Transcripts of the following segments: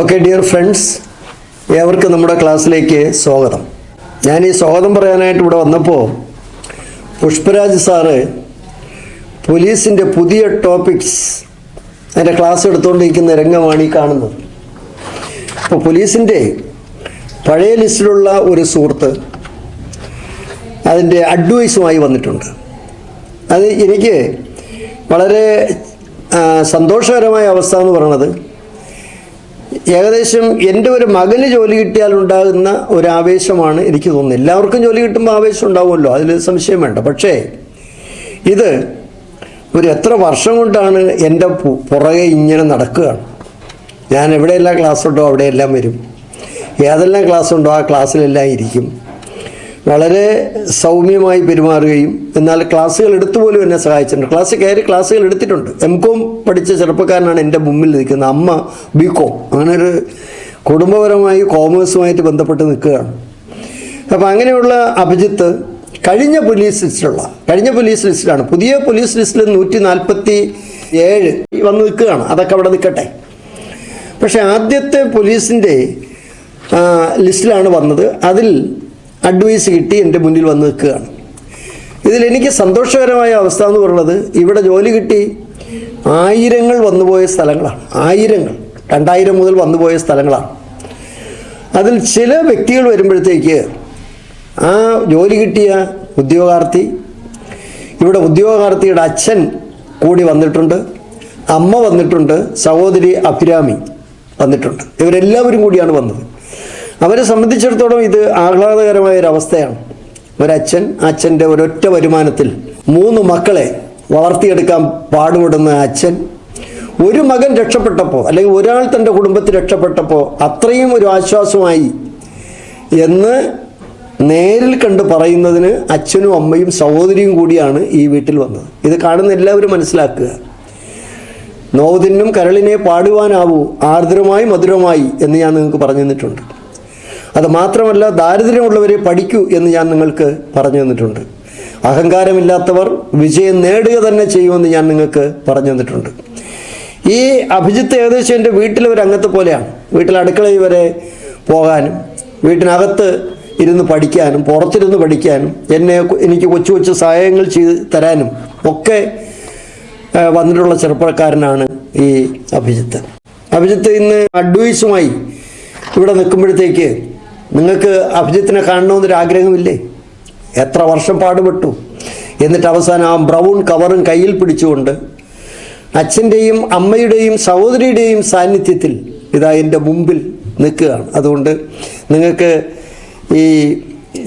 Okay dear friends, ഏവർക്കും നമ്മുടെ ക്ലാസ്സിലേക്ക് സ്വാഗതം. ഞാൻ ഈ സ്വാഗതം പറയാനായിട്ട് ഇവിടെ വന്നപ്പോൾ പുഷ്പരാജ് സാറ് പോലീസിൻ്റെ പുതിയ ടോപ്പിക്സ് അതിൻ്റെ ക്ലാസ് എടുത്തുകൊണ്ടിരിക്കുന്ന രംഗമാണ് ഈ കാണുന്നത്. അപ്പോൾ പോലീസിൻ്റെ പഴയ ലിസ്റ്റിലുള്ള ഒരു സുഹൃത്ത് അതിൻ്റെ അഡ്വൈസുമായി വന്നിട്ടുണ്ട്. അത് എനിക്ക് വളരെ സന്തോഷകരമായ അവസ്ഥ എന്ന് പറയുന്നത്, ഏകദേശം എൻ്റെ ഒരു മകന് ജോലി കിട്ടിയാൽ ഉണ്ടാകുന്ന ഒരു ആവേശമാണ് എനിക്ക് തോന്നുന്നത്. എല്ലാവർക്കും ജോലി കിട്ടുമ്പോൾ ആവേശം ഉണ്ടാവുമല്ലോ, അതിൽ സംശയം വേണ്ട. പക്ഷേ ഇത് ഒരു എത്ര വർഷം കൊണ്ടാണ് എൻ്റെ പുറകെ ഇങ്ങനെ നടക്കുകയാണ്. ഞാൻ എവിടെയെല്ലാം ക്ലാസ് ഉണ്ടോ അവിടെയെല്ലാം വരും, ഏതെല്ലാം ക്ലാസ് ഉണ്ടോ ആ ക്ലാസ്സിലെല്ലാം ഇരിക്കും. വളരെ സൗമ്യമായി പെരുമാറുകയും എന്നാൽ ക്ലാസ്സുകൾ എടുത്തുപോലും എന്നെ സഹായിച്ചിട്ടുണ്ട്. ക്ലാസ്സുകൾ എടുത്തിട്ടുണ്ട്. M.Com പഠിച്ച ചെറുപ്പക്കാരനാണ് എൻ്റെ മുമ്പിൽ നിൽക്കുന്നത്. അമ്മ B.Com, അങ്ങനെ ഒരു കുടുംബപരമായി കോമേഴ്സുമായിട്ട് ബന്ധപ്പെട്ട് നിൽക്കുകയാണ്. അപ്പോൾ അങ്ങനെയുള്ള അഭിജിത്ത് കഴിഞ്ഞ പോലീസ് ലിസ്റ്റിലാണ്. പുതിയ പോലീസ് ലിസ്റ്റിൽ 147 വന്ന് നിൽക്കുകയാണ്. അതൊക്കെ അവിടെ നിൽക്കട്ടെ. പക്ഷേ ആദ്യത്തെ പോലീസിൻ്റെ ലിസ്റ്റിലാണ് വന്നത്. അതിൽ അഡ്വൈസ് കിട്ടി എൻ്റെ മുന്നിൽ വന്ന് നിൽക്കുകയാണ്. ഇതിലെനിക്ക് സന്തോഷകരമായ അവസ്ഥ എന്ന് പറയുന്നത്, ഇവിടെ ജോലി കിട്ടി ആയിരങ്ങൾ വന്നുപോയ സ്ഥലങ്ങളാണ്. 2000 മുതൽ വന്നുപോയ സ്ഥലങ്ങളാണ്. അതിൽ ചില വ്യക്തികൾ വരുമ്പോഴത്തേക്ക് ആ ജോലി കിട്ടിയ ഉദ്യോഗാർത്ഥി, ഇവിടെ ഉദ്യോഗാർത്ഥിയുടെ അച്ഛൻ കൂടി വന്നിട്ടുണ്ട്, അമ്മ വന്നിട്ടുണ്ട്, സഹോദരി അഭിരാമി വന്നിട്ടുണ്ട്. ഇവരെല്ലാവരും കൂടിയാണ് വന്നത്. അവരെ സംബന്ധിച്ചിടത്തോളം ഇത് ആഹ്ലാദകരമായ ഒരവസ്ഥയാണ്. അച്ഛൻ്റെ ഒരൊറ്റ വരുമാനത്തിൽ 3 മക്കളെ വളർത്തിയെടുക്കാൻ പാടുപെടുന്ന അച്ഛൻ, ഒരു മകൻ രക്ഷപ്പെട്ടപ്പോൾ അല്ലെങ്കിൽ ഒരാൾ തൻ്റെ കുടുംബത്തിൽ രക്ഷപ്പെട്ടപ്പോൾ അത്രയും ഒരു ആശ്വാസമായി എന്ന് നേരിൽ കണ്ട് പറയുന്നതിന് അച്ഛനും അമ്മയും സഹോദരിയും കൂടിയാണ് ഈ വീട്ടിൽ വന്നത്. ഇത് കാണുന്ന എല്ലാവരും മനസ്സിലാക്കുക. നോവുതിന്നും കരളിനെ പാടുവാനാവൂ ആർദ്രമായി മധുരമായി എന്ന് ഞാൻ നിങ്ങൾക്ക് പറഞ്ഞു തന്നിട്ടുണ്ട്. അത് മാത്രമല്ല, ദാരിദ്ര്യമുള്ളവരെ പഠിക്കൂ എന്ന് ഞാൻ നിങ്ങൾക്ക് പറഞ്ഞു തന്നിട്ടുണ്ട്. അഹങ്കാരമില്ലാത്തവർ വിജയം നേടുക തന്നെ ചെയ്യുമെന്ന് ഞാൻ നിങ്ങൾക്ക് പറഞ്ഞു തന്നിട്ടുണ്ട്. ഈ അഭിജിത്ത് ഏകദേശം എൻ്റെ വീട്ടിലൊരു അംഗത്തെ പോലെയാണ്. വീട്ടിൽ അടുക്കളയിൽ വരെ പോകാനും വീട്ടിനകത്ത് ഇരുന്ന് പഠിക്കാനും പുറത്തിരുന്ന് പഠിക്കാനും എനിക്ക് കൊച്ചു സഹായങ്ങൾ ചെയ്ത് തരാനും ഒക്കെ വന്നിട്ടുള്ള ചെറുപ്പക്കാരനാണ് ഈ അഭിജിത്ത്. ഇന്ന് അഡ്വൈസുമായി ഇവിടെ നിൽക്കുമ്പോഴത്തേക്ക് നിങ്ങൾക്ക് അഭിജിത്തിനെ കാണണമെന്നൊരാഗ്രഹമില്ലേ? എത്ര വർഷം പാടുപെട്ടു. എന്നിട്ട് അവസാനം ആ ബ്രൗൺ കവറും കയ്യിൽ പിടിച്ചുകൊണ്ട് അച്ഛൻ്റെയും അമ്മയുടെയും സഹോദരിയുടെയും സാന്നിധ്യത്തിൽ ഇതാ എൻ്റെ മുമ്പിൽ നിൽക്കുകയാണ്. അതുകൊണ്ട് നിങ്ങൾക്ക് ഈ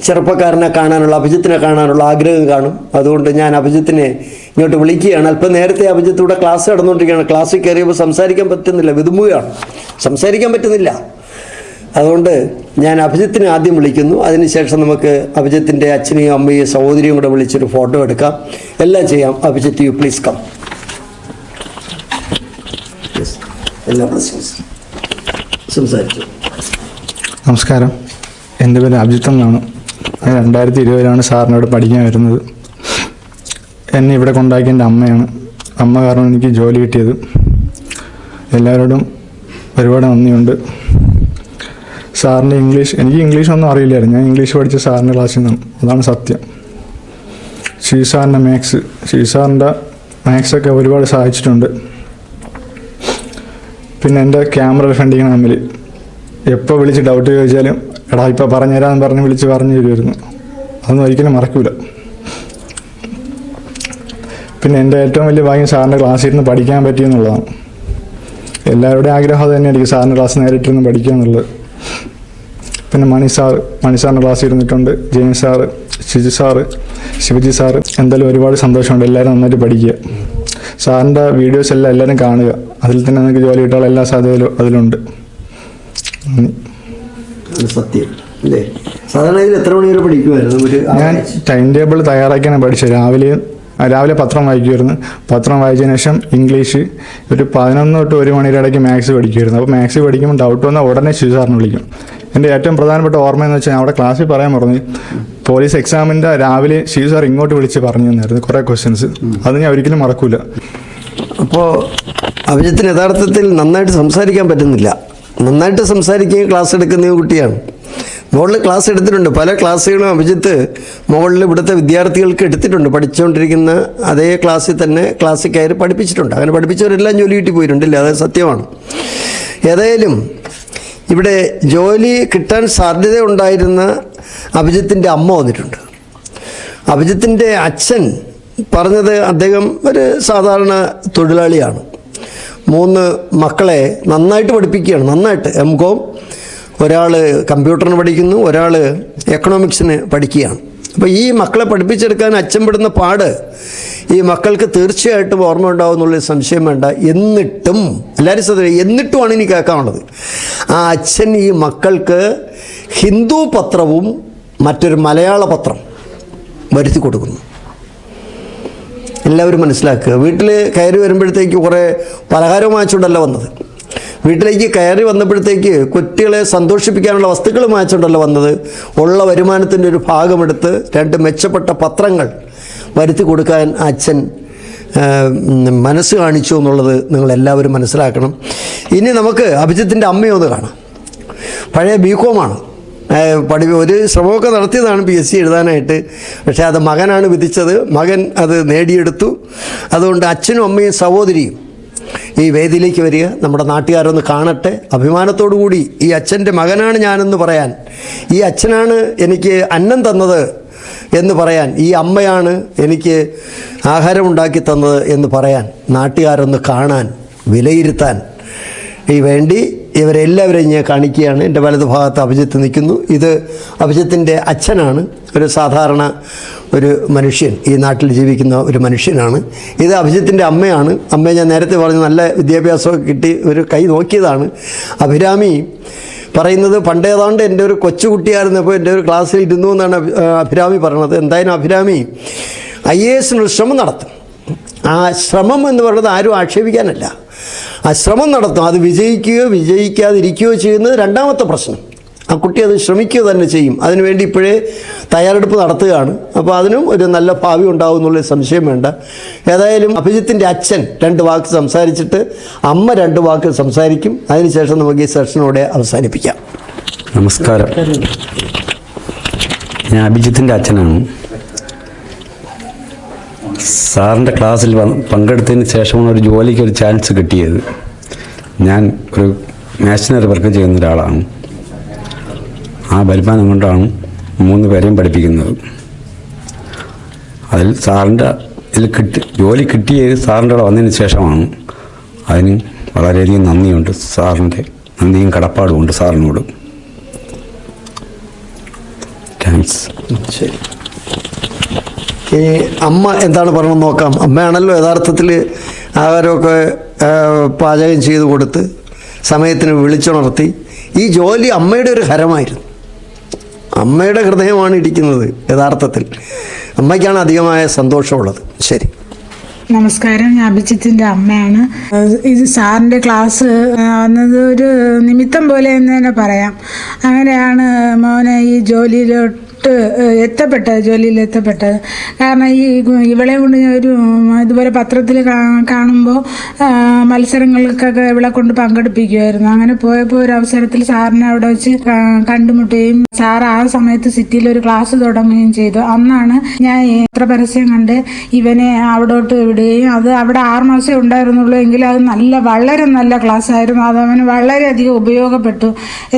ചെറുപ്പക്കാരനെ കാണാനുള്ള, അഭിജിത്തിനെ കാണാനുള്ള ആഗ്രഹം കാണും. അതുകൊണ്ട് ഞാൻ അഭിജിത്തിനെ ഇങ്ങോട്ട് വിളിക്കുകയാണ്. അല്പം നേരത്തെ അഭിജിത്ത് ഇവിടെ ക്ലാസ് നടന്നുകൊണ്ടിരിക്കുകയാണ്. ക്ലാസ്സിൽ കയറിയപ്പോൾ സംസാരിക്കാൻ പറ്റുന്നില്ല, വിതുമ്പുകയാണ്, സംസാരിക്കാൻ പറ്റുന്നില്ല. അതുകൊണ്ട് ഞാൻ അഭിജിത്തിനെ ആദ്യം വിളിക്കുന്നു. അതിനുശേഷം നമുക്ക് അഭിജിത്തിൻ്റെ അച്ഛനെയും അമ്മയെയും സഹോദരിയും കൂടെ വിളിച്ചൊരു ഫോട്ടോ എടുക്കാം. എല്ലാം ചെയ്യാം. Abhijith, you please come. സംസാരിച്ചു. നമസ്കാരം, എൻ്റെ പേര് അഭിജിത്ത് എന്നാണ്. ഞാൻ 2020 സാറിനോട് പഠിക്കാൻ വരുന്നത്. എന്നെ ഇവിടെ കൊണ്ടാക്കിയ എൻ്റെ അമ്മയാണ്. അമ്മ കാരണം എനിക്ക് ജോലി കിട്ടിയത്. എല്ലാവരോടും ഒരുപാട് നന്ദിയുണ്ട്. സാറിൻ്റെ എനിക്ക് ഇംഗ്ലീഷൊന്നും അറിയില്ലായിരുന്നു. ഞാൻ ഇംഗ്ലീഷ് പഠിച്ച സാറിൻ്റെ ക്ലാസ്സിൽ നിന്നാണ്. അതാണ് സത്യം. സാറിൻ്റെ മാത്സൊക്കെ ഒരുപാട് സഹായിച്ചിട്ടുണ്ട്. പിന്നെ എൻ്റെ ക്യാമറ ഫ്രണ്ടിങ്ങനെ തമ്മിൽ എപ്പോൾ വിളിച്ച് ഡൗട്ട് ചോദിച്ചാലും എടാ ഇപ്പോൾ പറഞ്ഞുതരാമെന്ന് പറഞ്ഞ് പറഞ്ഞു തരുമായിരുന്നു. അതൊന്നും ഒരിക്കലും മറക്കൂല. പിന്നെ എൻ്റെ ഏറ്റവും വലിയ ഭാഗ്യം സാറിൻ്റെ ക്ലാസ്സിൽ ഇരുന്ന് പഠിക്കാൻ പറ്റിയെന്നുള്ളതാണ്. എല്ലാവരുടെയും ആഗ്രഹം അത് തന്നെയായിരിക്കും, സാറിൻ്റെ ക്ലാസ് നേരിട്ടിരുന്ന് പഠിക്കുക എന്നുള്ളത്. പിന്നെ മണി സാറിൻ്റെ ക്ലാസ് ഇരുന്നിട്ടുണ്ട്. James sir, Shivaji sir. എന്തായാലും ഒരുപാട് സന്തോഷമുണ്ട്. എല്ലാവരും നന്നായിട്ട് പഠിക്കുക. സാറിൻ്റെ വീഡിയോസ് എല്ലാം എല്ലാവരും കാണുക. അതിൽ തന്നെ നിങ്ങൾക്ക് ജോലി കിട്ടാനുള്ള എല്ലാ സാധ്യതകളും അതിലുണ്ട്. സത്യം അല്ലേ? സാധാരണ എത്ര മണി വരെ പഠിക്കുമായിരുന്നു? ഞാൻ ടൈം ടേബിൾ തയ്യാറാക്കിയാണ് പഠിച്ചത്. രാവിലെ പത്രം വായിക്കുമായിരുന്നു. പത്രം വായിച്ചതിന് ശേഷം ഇംഗ്ലീഷ് ഒരു 11 തൊട്ട് 1 മണിയുടെ ഇടയ്ക്ക് മാത്സ് പഠിക്കുമായിരുന്നു. അപ്പോൾ മാത്സ് പഠിക്കുമ്പോൾ ഡൗട്ട് വന്നാൽ ഉടനെ ശിവ സാറിന് വിളിക്കും. എൻ്റെ ഏറ്റവും പ്രധാനപ്പെട്ട ഓർമ്മയെന്ന് വെച്ചാൽ അവിടെ ക്ലാസ്സിൽ പറയാൻ പറഞ്ഞു, പോലീസ് എക്സാമിൻ്റെ രാവിലെ ശിവ സാർ ഇങ്ങോട്ട് വിളിച്ച് പറഞ്ഞു തന്നായിരുന്നു കുറേ ക്വസ്റ്റ്യൻസ്. അത് ഞാൻ ഒരിക്കലും മറക്കൂല. അപ്പോൾ അഭിജിത്തിന് യഥാർത്ഥത്തിൽ നന്നായിട്ട് സംസാരിക്കാൻ പറ്റുന്നില്ല. നന്നായിട്ട് സംസാരിക്കുകയും ക്ലാസ് എടുക്കുന്ന കുട്ടിയാണ്. മുകളിൽ ക്ലാസ് എടുത്തിട്ടുണ്ട്, പല ക്ലാസ്സുകളും അഭിജിത്ത് മുകളിൽ ഇവിടുത്തെ വിദ്യാർത്ഥികൾക്ക് എടുത്തിട്ടുണ്ട്. പഠിച്ചുകൊണ്ടിരിക്കുന്ന അതേ ക്ലാസ്സിൽ തന്നെ ക്ലാസ്സിൽ കയറി പഠിപ്പിച്ചിട്ടുണ്ട്. അങ്ങനെ പഠിപ്പിച്ചവരെല്ലാം ജോലി കിട്ടി പോയിട്ടുണ്ടല്ലേ, അത് സത്യമാണ്. ഏതായാലും ഇവിടെ ജോലി കിട്ടാൻ സാധ്യത ഉണ്ടായിരുന്ന അഭിജിത്തിൻ്റെ അമ്മ വന്നിട്ടുണ്ട്. അഭിജിത്തിൻ്റെ അച്ഛൻ പറഞ്ഞത് അദ്ദേഹം ഒരു സാധാരണ തൊഴിലാളിയാണ്. 3 മക്കളെ നന്നായിട്ട് പഠിപ്പിക്കുകയാണ്, നന്നായിട്ട്. M.Com, ഒരാൾ കമ്പ്യൂട്ടറിന് പഠിക്കുന്നു, ഒരാൾ എക്കണോമിക്സിന് പഠിക്കുകയാണ്. അപ്പോൾ ഈ മക്കളെ പഠിപ്പിച്ചെടുക്കാൻ അച്ഛൻ പെടുന്ന പാട് ഈ മക്കൾക്ക് തീർച്ചയായിട്ടും ഓർമ്മ ഉണ്ടാവും എന്നുള്ളൊരു സംശയം വേണ്ട. എന്നിട്ടും എല്ലാവരും ശ്രദ്ധിക്കുക, എന്നിട്ടുമാണ് ഇനി കേൾക്കാനുള്ളത്. ആ അച്ഛൻ ഈ മക്കൾക്ക് ഹിന്ദു പത്രവും മറ്റൊരു മലയാള പത്രം വരുത്തി കൊടുക്കുന്നു. എല്ലാവരും മനസ്സിലാക്കുക. വീട്ടിൽ കയറി വരുമ്പോഴത്തേക്ക് കുറേ പലഹാരം വാങ്ങിച്ചുകൊണ്ടല്ല വന്നത്. വീട്ടിലേക്ക് കയറി വന്നപ്പോഴത്തേക്ക് കുട്ടികളെ സന്തോഷിപ്പിക്കാനുള്ള വസ്തുക്കൾ വാങ്ങിച്ചുകൊണ്ടല്ല വന്നത്. ഉള്ള വരുമാനത്തിൻ്റെ ഒരു ഭാഗമെടുത്ത് 2 മെച്ചപ്പെട്ട പത്രങ്ങൾ വരുത്തി കൊടുക്കാൻ അച്ഛൻ മനസ്സ് കാണിച്ചു എന്നുള്ളത് നിങ്ങളെല്ലാവരും മനസ്സിലാക്കണം. ഇനി നമുക്ക് അഭിജിത്തിൻ്റെ അമ്മയൊന്ന് കാണാം. പഴയ B.Com ഒരു ശ്രമമൊക്കെ നടത്തിയതാണ് PSC എഴുതാനായിട്ട്. പക്ഷേ അത് മകനാണ് വിധിച്ചത്. മകൻ അത് നേടിയെടുത്തു. അതുകൊണ്ട് അച്ഛനും അമ്മയും സഹോദരിയും ഈ വേദിയിലേക്ക് വരിക. നമ്മുടെ നാട്ടുകാരൊന്ന് കാണട്ടെ. അഭിമാനത്തോടു കൂടി ഈ അച്ഛൻ്റെ മകനാണ് ഞാനെന്ന് പറയാൻ, ഈ അച്ഛനാണ് എനിക്ക് അന്നം തന്നത് എന്ന് പറയാൻ, ഈ അമ്മയാണ് എനിക്ക് ആഹാരം ഉണ്ടാക്കി തന്നത് എന്ന് പറയാൻ നാട്ടുകാരൊന്ന് കാണാൻ, വിലയിരുത്താൻ വേണ്ടി ഇവരെല്ലാവരെയും ഞാൻ കാണിക്കുകയാണ്. എൻ്റെ വലതു ഭാഗത്ത് അഭിജിത്ത് നിൽക്കുന്നു. ഇത് അഭിജിത്തിൻ്റെ അച്ഛനാണ്. ഒരു സാധാരണ ഒരു മനുഷ്യൻ, ഈ നാട്ടിൽ ജീവിക്കുന്ന ഒരു മനുഷ്യനാണ്. ഇത് അഭിജിത്തിൻ്റെ അമ്മയാണ്. അമ്മയെ ഞാൻ നേരത്തെ പറഞ്ഞു നല്ല വിദ്യാഭ്യാസമൊക്കെ കിട്ടി ഒരു കൈ നോക്കിയതാണ്. അഭിരാമി പറയുന്നത് പണ്ടേതാണ്ട് എൻ്റെ ഒരു കൊച്ചുകുട്ടിയായിരുന്നപ്പോൾ എൻ്റെ ഒരു ക്ലാസ്സിൽ ഇരുന്നു എന്നാണ് അഭിരാമി പറയുന്നത്. എന്തായാലും അഭിരാമി IAS ശ്രമം നടത്തും. ആ ശ്രമം എന്ന് പറയുന്നത് ആരും ആക്ഷേപിക്കാനല്ല, ആ ശ്രമം നടത്തും. അത് വിജയിക്കുകയോ വിജയിക്കാതിരിക്കുകയോ ചെയ്യുന്നത് രണ്ടാമത്തെ പ്രശ്നം. ആ കുട്ടി അത് ശ്രമിക്കുക തന്നെ ചെയ്യും. അതിനുവേണ്ടി ഇപ്പോഴേ തയ്യാറെടുപ്പ് നടത്തുകയാണ്. അപ്പോൾ അതിനും ഒരു നല്ല ഭാവി ഉണ്ടാവും എന്നുള്ള സംശയം വേണ്ട. ഏതായാലും അഭിജിത്തിൻ്റെ അച്ഛൻ 2 വാക്ക് സംസാരിച്ചിട്ട് അമ്മ 2 വാക്ക് സംസാരിക്കും. അതിനുശേഷം നമുക്ക് ഈ സെഷനോടെ അവസാനിപ്പിക്കാം. നമസ്കാരം, ഞാൻ അഭിജിത്തിൻ്റെ അച്ഛനാണ്. സാറിൻ്റെ ക്ലാസ്സിൽ പങ്കെടുത്തതിന് ശേഷമാണ് ഒരു ജോലിക്ക് ഒരു ചാൻസ് കിട്ടിയത്. ഞാൻ ഒരു മാഷനറി വർക്ക് ചെയ്യുന്ന ഒരാളാണ്. ആ വരുമാനം കൊണ്ടാണ് 3 പേരെയും പഠിപ്പിക്കുന്നത്. അതിൽ സാറിൻ്റെ ജോലി കിട്ടിയത് സാറിൻ്റെ അവിടെ വന്നതിന് ശേഷമാണ്. അതിന് വളരെയധികം നന്ദിയുണ്ട്. സാറിൻ്റെ നന്ദിയും കടപ്പാടുമുണ്ട് സാറിനോട്. താങ്ക്സ്. ശരി, ഈ അമ്മ എന്താണ് പറയണമെന്ന് നോക്കാം. അമ്മയാണല്ലോ യഥാർത്ഥത്തിൽ ആഹാരമൊക്കെ പാചകം ചെയ്ത് കൊടുത്ത് സമയത്തിന് വിളിച്ചുണർത്തി. ഈ ജോലി അമ്മയുടെ ഒരു ഹരമായിരുന്നു. അമ്മയുടെ ഹൃദയമാണ് ഇരിക്കുന്നത് യഥാർത്ഥത്തിൽ. അമ്മയ്ക്കാണ് അധികമായ സന്തോഷമുള്ളത്. ശരി, നമസ്കാരം, ഞാൻ അഭിജിത്തിൻ്റെ അമ്മയാണ്. ഇത് സാറിൻ്റെ ക്ലാസ് വന്നത് ഒരു നിമിത്തം പോലെ എന്ന് തന്നെ പറയാം. അങ്ങനെയാണ് മോനെ ഈ ജോലിയിൽ എത്തപ്പെട്ടത്. കാരണം ഇവളെ കൊണ്ട് ഞാൻ ഒരു ഇതുപോലെ പത്രത്തിൽ കാണുമ്പോൾ മത്സരങ്ങൾക്കൊക്കെ ഇവളെ കൊണ്ട് പങ്കെടുപ്പിക്കുമായിരുന്നു. അങ്ങനെ പോയപ്പോൾ ഒരു അവസരത്തിൽ സാറിനെ അവിടെ വെച്ച് കണ്ടുമുട്ടുകയും സാർ ആ സമയത്ത് സിറ്റിയിൽ ഒരു ക്ലാസ് തുടങ്ങുകയും ചെയ്തു. അന്നാണ് ഞാൻ എത്ര പരസ്യം കണ്ട് ഇവനെ അവിടോട്ട് വിടുകയും അത് അവിടെ 6 മാസമേ ഉണ്ടായിരുന്നുള്ളൂ. എങ്കിലും അത് വളരെ നല്ല ക്ലാസ് ആയിരുന്നു. അത് അവന് വളരെയധികം ഉപയോഗപ്പെട്ടു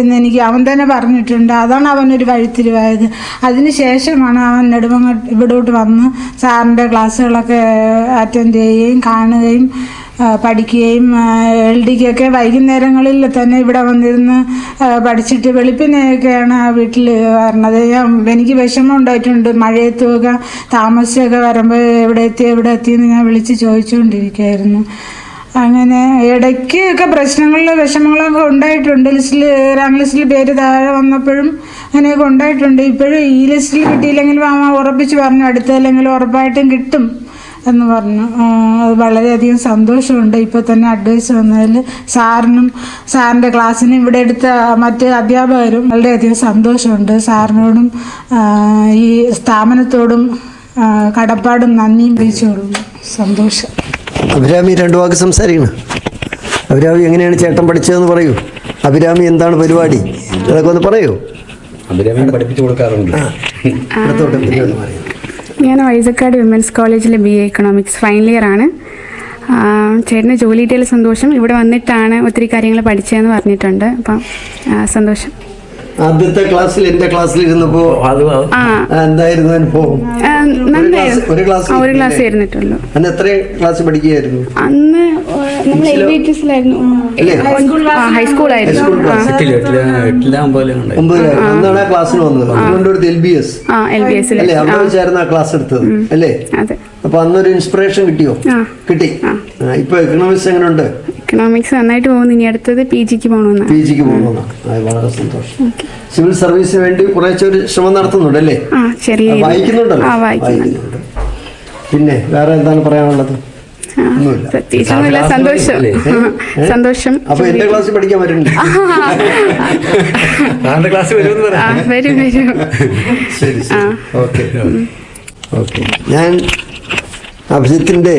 എന്നെനിക്ക് അവൻ തന്നെ പറഞ്ഞിട്ടുണ്ട്. അതാണ് അവനൊരു വഴിത്തിരിവായത്. അതിനുശേഷമാണ് അവൻ ഇവിടോട്ട് വന്ന് സാറിൻ്റെ ക്ലാസ്സുകളൊക്കെ അറ്റൻഡ് ചെയ്യുകയും കാണുകയും പഠിക്കുകയും LDക്കൊക്കെ വൈകുന്നേരങ്ങളിൽ തന്നെ ഇവിടെ വന്നിരുന്ന് പഠിച്ചിട്ട് വെളുപ്പിനെയൊക്കെയാണ് ആ വീട്ടിൽ വരണത്. എനിക്ക് വിഷമം ഉണ്ടായിട്ടുണ്ട്. മഴയത്തുമൊക്കെ താമസിച്ചൊക്കെ വരുമ്പോൾ എവിടെ എത്തിയെന്ന് ഞാൻ വിളിച്ച് ചോദിച്ചുകൊണ്ടിരിക്കുകയായിരുന്നു. അങ്ങനെ ഇടയ്ക്കൊക്കെ വിഷമങ്ങളൊക്കെ ഉണ്ടായിട്ടുണ്ട്. റാങ്ക് ലിസ്റ്റിൽ പേര് താഴെ വന്നപ്പോഴും അങ്ങനെയൊക്കെ ഉണ്ടായിട്ടുണ്ട്. ഇപ്പോഴും ഈ ലിസ്റ്റിൽ കിട്ടിയില്ലെങ്കിലും അമ്മ ഉറപ്പിച്ച് പറഞ്ഞു അടുത്തല്ലെങ്കിലും ഉറപ്പായിട്ടും കിട്ടും എന്ന് പറഞ്ഞു. വളരെയധികം സന്തോഷമുണ്ട്. ഇപ്പോൾ തന്നെ അഡ്വൈസ് വന്നതിൽ സാറിൻ്റെ ക്ലാസ്സിനും ഇവിടെ എടുത്ത മറ്റ് അധ്യാപകരും വളരെയധികം സന്തോഷമുണ്ട്. സാറിനോടും ഈ സ്ഥാപനത്തോടും കടപ്പാടും നന്ദിയും വിളിച്ചോളും. സന്തോഷം. അഭിരാമി 2 വാക്ക് സംസാരിക്കണം. അഭിരാമി എങ്ങനെയാണ് ചേട്ടൻ പഠിച്ചതെന്ന് പറയൂ. അഭിരാമി എന്താണ് പരിപാടി അതൊക്കെ ഒന്ന് പറയൂ. അഭിരാമി പഠിപ്പിച്ചു കൊടുക്കാറുണ്ട്. അടുത്തോട്ട് എന്തെങ്കിലും പറയൂ. ഞാൻ വൈസക്കാട് വിമൻസ് കോളേജിലെ BA എക്കണോമിക്സ് ഫൈനൽ ഇയർ ആണ്. ചേട്ടന് ജോലി കിട്ടിയാൽ സന്തോഷം. ഇവിടെ വന്നിട്ടാണ് ഒത്തിരി കാര്യങ്ങൾ പഠിച്ചതെന്ന് പറഞ്ഞിട്ടുണ്ട്. അപ്പം സന്തോഷം. ആദ്യത്തെ ക്ലാസ്സിൽ എൻ്റെ ക്ലാസ്സിൽ ഇരുന്നപ്പോൾ എന്തായിരുന്നു അനുഭവം? ഒരു ക്ലാസ് ഇരുന്നിട്ടുള്ളൂ. അന്ന് എത്ര ക്ലാസ് പഠിക്കുകയായിരുന്നു? അന്ന് നമ്മൾ LVTസിലായിരുന്നു, ഹൈസ്കൂളായിരുന്നു. 9 അന്നാണ് ആ ക്ലാസ്സിൽ വന്നത്. അതുകൊണ്ട് LBS അല്ലേ അവിടെ വെച്ചായിരുന്നു ആ ക്ലാസ് എടുത്തത് അല്ലേ? അപ്പൊ അന്നൊരു ഇൻസ്പിറേഷൻ കിട്ടിയോ? കിട്ടി. ഇപ്പൊ എക്കണോമിക്സ് എങ്ങനെയുണ്ട്? എക്കണോമിക്സ് നന്നായിട്ട് പോകുന്നു. ഇനി അടുത്തത് PGക്ക് പോകണമെന്നാണ്. PGക്ക് പോകണമെന്നാണ്. വളരെ സന്തോഷം. സിവിൽ സർവീസിന് വേണ്ടി കുറച്ചൊരു ശ്രമം നടത്തുന്നുണ്ട് അല്ലേ? വായിക്കുന്നുണ്ടല്ലോ. വായിക്കുന്നുണ്ട്. പിന്നെ വേറെ എന്താണ് പറയാനുള്ളത്? പ്രത്യേകിച്ചൊന്നുമില്ല. സന്തോഷം. അപ്പൊ എന്റെ ക്ലാസ്സിൽ പഠിക്കാൻ വരുന്നുണ്ട്. വരും. ശരി. ഓക്കെ. ഞാൻ അഭിജിത്തിന്റെ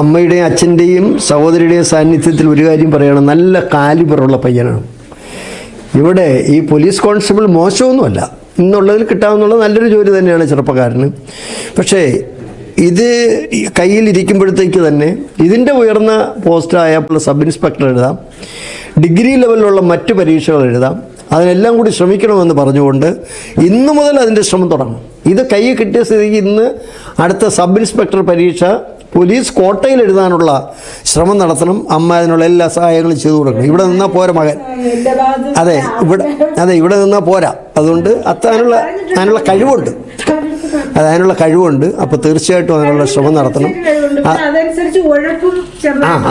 അമ്മയുടെയും അച്ഛൻ്റെയും സഹോദരിയുടെയും സാന്നിധ്യത്തിൽ ഒരു കാര്യം പറയണം. നല്ല കാലിബറുള്ള പയ്യനാണ്. ഇവിടെ ഈ പോലീസ് കോൺസ്റ്റബിൾ മോശമൊന്നുമല്ല, ഇന്നുള്ളതിൽ കിട്ടാവുന്നുള്ള നല്ലൊരു ജോലി തന്നെയാണ് ചെറുപ്പക്കാരന്. പക്ഷേ ഇത് കയ്യിലിരിക്കുമ്പോഴത്തേക്ക് തന്നെ ഇതിൻ്റെ ഉയർന്ന പോസ്റ്റായ സബ് ഇൻസ്പെക്ടർ എഴുതാം, ഡിഗ്രി ലെവലിലുള്ള മറ്റ് പരീക്ഷകൾ എഴുതാം, അതിനെല്ലാം കൂടി ശ്രമിക്കണമെന്ന് പറഞ്ഞുകൊണ്ട് ഇന്നു മുതൽ അതിൻ്റെ ശ്രമം തുടങ്ങും. ഇത് കയ്യിൽ കിട്ടിയ സ്ഥിതിക്ക് ഇന്ന് അടുത്ത സബ് ഇൻസ്പെക്ടർ പരീക്ഷ പോലീസ് കോട്ടയിൽ എഴുതാനുള്ള ശ്രമം നടത്തണം. അമ്മ അതിനുള്ള എല്ലാ സഹായങ്ങളും ചെയ്തു കൊടുക്കണം. ഇവിടെ നിന്നാൽ പോരാ മകൻ. ഇവിടെ നിന്നാൽ പോരാ. അതുകൊണ്ട് അതിനുള്ള കഴിവുണ്ട്. അതിനുള്ള കഴിവുണ്ട്. അപ്പോൾ തീർച്ചയായിട്ടും അതിനുള്ള ശ്രമം നടത്തണം.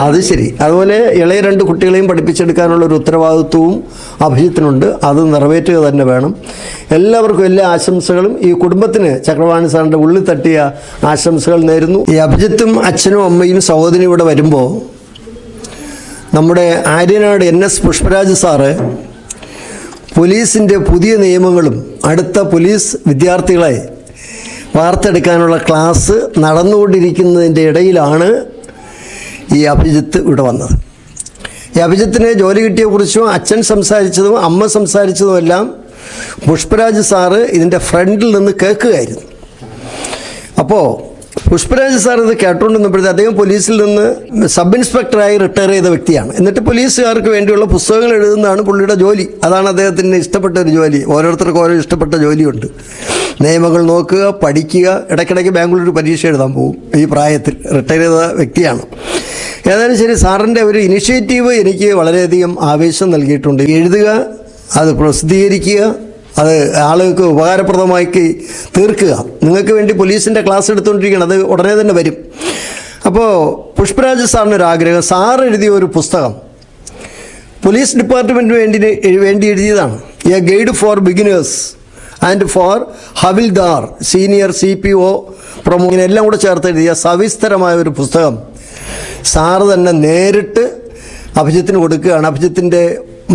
അത് ശരി. അതുപോലെ ഇളയ 2 കുട്ടികളെയും പഠിപ്പിച്ചെടുക്കാനുള്ള ഒരു ഉത്തരവാദിത്വവും അഭിജിത്തിനുണ്ട്. അത് നിറവേറ്റുക തന്നെ വേണം. എല്ലാവർക്കും എല്ലാ ആശംസകളും. ഈ കുടുംബത്തിന് ചക്രവാണി സാറിൻ്റെ ഉള്ളിൽ തട്ടിയ ആശംസകൾ നേരുന്നു. ഈ അഭിജിത്തും അച്ഛനും അമ്മയും സഹോദരിയും ഇവിടെ വരുമ്പോൾ നമ്മുടെ ആര്യനാട് NS പുഷ്പരാജ് സാറ് പോലീസിൻ്റെ പുതിയ നിയമങ്ങളും അടുത്ത പോലീസ് വിദ്യാർത്ഥികളെ വാർത്തെടുക്കാനുള്ള ക്ലാസ് നടന്നുകൊണ്ടിരിക്കുന്നതിൻ്റെ ഇടയിലാണ് ഈ അഭിജിത്ത് ഇവിടെ വന്നത്. ഈ അഭിജിത്തിന് ജോലി കിട്ടിയതിനെക്കുറിച്ചും അച്ഛൻ സംസാരിച്ചതും അമ്മ സംസാരിച്ചതുമെല്ലാം പുഷ്പരാജ് സാറ് ഇതിൻ്റെ ഫ്രണ്ടിൽ നിന്ന് കേൾക്കുകയായിരുന്നു. അപ്പോൾ പുഷ്പരാജ് സാർ ഇത് കേട്ടുകൊണ്ടിരുന്നപ്പോഴത്തെ അദ്ദേഹം പോലീസിൽ നിന്ന് സബ് ഇൻസ്പെക്ടറായി റിട്ടയർ ചെയ്ത വ്യക്തിയാണ്. എന്നിട്ട് പോലീസുകാർക്ക് വേണ്ടിയുള്ള പുസ്തകങ്ങൾ എഴുതുന്നതാണ് പുള്ളിയുടെ ജോലി. അതാണ് അദ്ദേഹത്തിന് ഇഷ്ടപ്പെട്ട ഒരു ജോലി. ഓരോരുത്തർക്കും ഓരോ ഇഷ്ടപ്പെട്ട ജോലിയുണ്ട്. നിയമങ്ങൾ നോക്കുക, പഠിക്കുക, ഇടയ്ക്കിടയ്ക്ക് ബാംഗ്ലൂർ പരീക്ഷ എഴുതാൻ പോകും. ഈ പ്രായത്തിൽ റിട്ടയർ ചെയ്ത വ്യക്തിയാണ്. ഏതായാലും ശരി, സാറിൻ്റെ ഒരു ഇനിഷ്യേറ്റീവ് എനിക്ക് വളരെയധികം ആവേശം നൽകിയിട്ടുണ്ട്. എഴുതുക, അത് പ്രസിദ്ധീകരിക്കുക, അത് ആളുകൾക്ക് ഉപകാരപ്രദമാക്കി തീർക്കുക. നിങ്ങൾക്ക് വേണ്ടി പോലീസിൻ്റെ ക്ലാസ് എടുത്തുകൊണ്ടിരിക്കുകയാണ്. അത് ഉടനെ തന്നെ വരും. അപ്പോൾ പുഷ്പരാജ് സാറിനൊരാഗ്രഹം, സാർ എഴുതിയ ഒരു പുസ്തകം പോലീസ് ഡിപ്പാർട്ട്മെൻറ്റിന് വേണ്ടി എഴുതിയതാണ്. A guide for beginners and for havildar, senior CPO promo, ഇങ്ങനെയെല്ലാം കൂടെ ചേർത്ത് എഴുതിയ സവിസ്തരമായ ഒരു പുസ്തകം സാറ് തന്നെ നേരിട്ട് അഭിജിത്തിന് കൊടുക്കുകയാണ്. അഭിജിത്തിൻ്റെ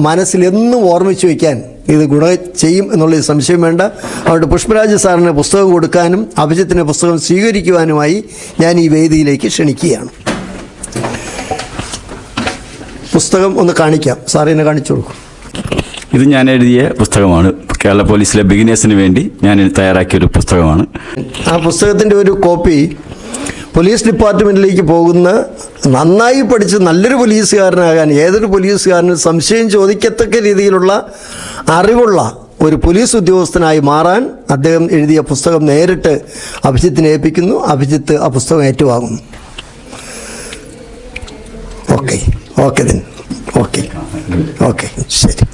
മനസ്സിൽ എന്നും ഓർമ്മിച്ച് വയ്ക്കാൻ ഇത് ഗുണം ചെയ്യും എന്നുള്ളൊരു സംശയം വേണ്ട. അതുകൊണ്ട് പുഷ്പരാജ് സാറിന് പുസ്തകം കൊടുക്കാനും അഭിജിത്തിൻ്റെ പുസ്തകം സ്വീകരിക്കുവാനുമായി ഞാൻ ഈ വേദിയിലേക്ക് ക്ഷണിക്കുകയാണ്. പുസ്തകം ഒന്ന് കാണിക്കാം. സാറിനെ കാണിച്ചു കൊടുക്കും. ഇത് ഞാൻ എഴുതിയ പുസ്തകമാണ്. കേരള പോലീസിലെ ബിഗിനേഴ്സിന് വേണ്ടി ഞാൻ തയ്യാറാക്കിയൊരു പുസ്തകമാണ്. ആ പുസ്തകത്തിൻ്റെ ഒരു കോപ്പി പോലീസ് ഡിപ്പാർട്ട്മെൻറ്റിലേക്ക് പോകുന്ന നന്നായി പഠിച്ച് നല്ലൊരു പോലീസുകാരനാകാൻ ഏതൊരു പോലീസുകാരനും സംശയം ചോദിക്കത്തക്ക രീതിയിലുള്ള അറിവുള്ള ഒരു പോലീസ് ഉദ്യോഗസ്ഥനായി മാറാൻ അദ്ദേഹം എഴുതിയ പുസ്തകം നേരിട്ട് അഭിജിത്തിനെ ഏൽപ്പിക്കുന്നു. അഭിജിത്ത് ആ പുസ്തകം ഏറ്റുവാങ്ങുന്നു. ഓക്കെ ശരി.